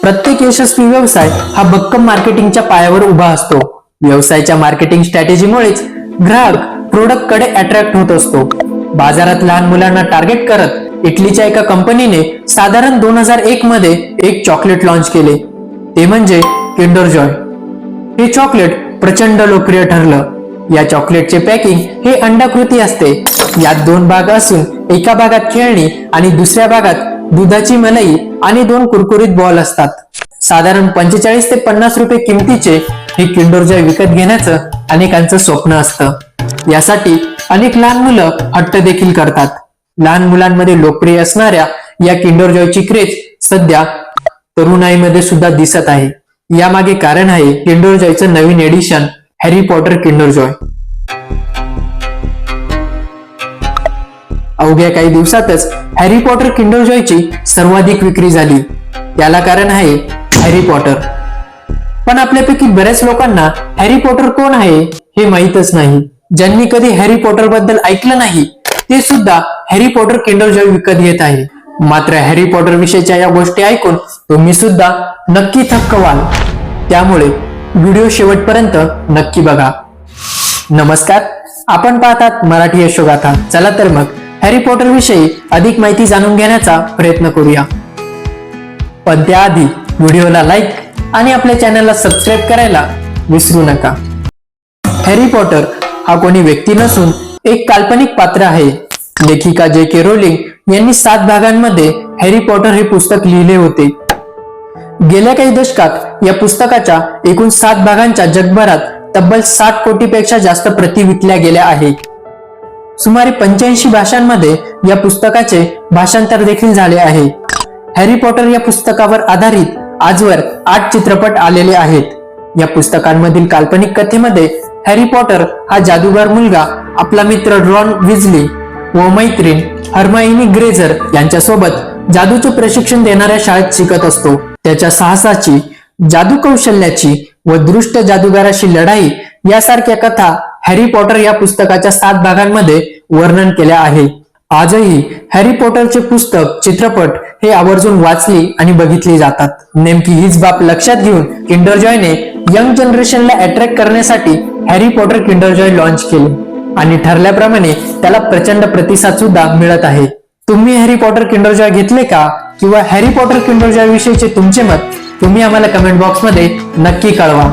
प्रत्येक यशस्वी व्यवसाय हा भक्कम मार्केटिंगच्या पायावर उभा असतो. व्यवसायाच्या मार्केटिंग स्ट्रॅटेजीमुळेच ग्राहक प्रोडक्ट कडे अट्रॅक्ट होत असतो. बाजारात लहान मुलांना टार्गेट करत इटलीच्या एका कंपनीने साधारण 2001 मध्ये एक चॉकलेट लॉन्च केले, ते म्हणजे किंडर जॉय. हे चॉकलेट प्रचंड लोकप्रिय ठरलं. या चॉकलेटचे पॅकिंग हे अंडाकृती असते. यात 2 भाग असून एका भागात खेळणी आणि दुसऱ्या भागात दुधाची मलाई आणि 2 कुरकुरीत बॉल असतात. साधारण 45 ते 50 रुपये किमतीचे हे किंडर जॉय विकत घेण्याचं अनेकांचं स्वप्न असतं. यासाठी अनेक लहान मुलं हट्ट देखील करतात. लहान मुलांमध्ये लोकप्रिय असणाऱ्या या किंडर जॉयची क्रेज सध्या तरुणाईमध्ये सुद्धा दिसत आहे. यामागे कारण आहे किंडर जॉयचं नवीन edition Harry Potter Kinder Joy. अवघ्या काही दिवसातच हॅरी पॉटर किंडर जॉयची सर्वाधिक विक्री झाली. याला कारण आहे हॅरी पॉटर. पण आपल्यापैकी बऱ्याच लोकांना हॅरी पॉटर कोण आहे हे माहीतच नाही. ज्यांनी कधी हॅरी पॉटर बद्दल ऐकलं नाही ते सुद्धा हॅरी पॉटर किंडर जॉय विकत घेत आहे. मात्र हॅरी पॉटर विषयीच्या या गोष्टी ऐकून तुम्ही सुद्धा नक्की थक्क व्हाल. त्यामुळे व्हिडिओ शेवटपर्यंत नक्की बघा. नमस्कार, आपण पाहतात मराठी यशोगाथा. चला तर मग हॅरी पॉटर विषयी अधिक माहिती जाणून घेण्याचा प्रयत्न करूया. पण त्याआधी व्हिडिओला लाईक आणि आपल्या चॅनलला सबस्क्राईब करायला विसरू नका. हॅरी पॉटर हा कोणी व्यक्ती नसून एक काल्पनिक पात्र आहे. लेखिका J.K. रोलिंग यांनी 7 भागांमध्ये हॅरी पॉटर हे पुस्तक लिहिले होते. गेल्या काही दशकात या पुस्तकाच्या एकूण 7 भागांच्या जगभरात तब्बल 60 कोटीपेक्षा जास्त प्रती विकल्या गेल्या आहेत. सुमारे 85 भाषांमध्ये या पुस्तकाचे भाषांतर देखील झाले आहे. हॅरी पॉटर या पुस्तकावर आधारित आजवर 8 चित्रपट आलेले आहेत. या पुस्तकांमधील काल्पनिक कथेमध्ये हॅरी पॉटर हा जादूगार मुलगा आपला मित्र रॉन विजली व मैत्रीण हर्माइनी ग्रेंजर यांच्यासोबत जादूचे प्रशिक्षण देणाऱ्या शाळेत शिकत असतो. त्याच्या साहसाची, जादू कौशल्याची व दृष्ट जादूगाराशी लढाई यासारख्या कथा हॅरी पॉटर या पुस्तकाच्या 7 भागांमध्ये वर्णन केल्या आहे. आजही हॅरी पॉटरचे पुस्तक, चित्रपट हे आवर्जून वाचली आणि बघितली जातात. नेमकी हीच बाब लक्षात घेऊन किंडर जॉयने यंग जनरेशनला अट्रॅक्ट करण्यासाठी Harry Potter Kinder Joy launch केले आणि ठरल्याप्रमाणे त्याला प्रचंड प्रतिसाद सुद्धा मिळत आहे. तुम्ही हॅरी पॉटर किंडर जॉय घेतले का? किंवा हॅरी पॉटर किंडर जॉय विषयीचे तुमचे मत तुम्ही आम्हाला कमेंट बॉक्स मध्ये नक्की कळवा.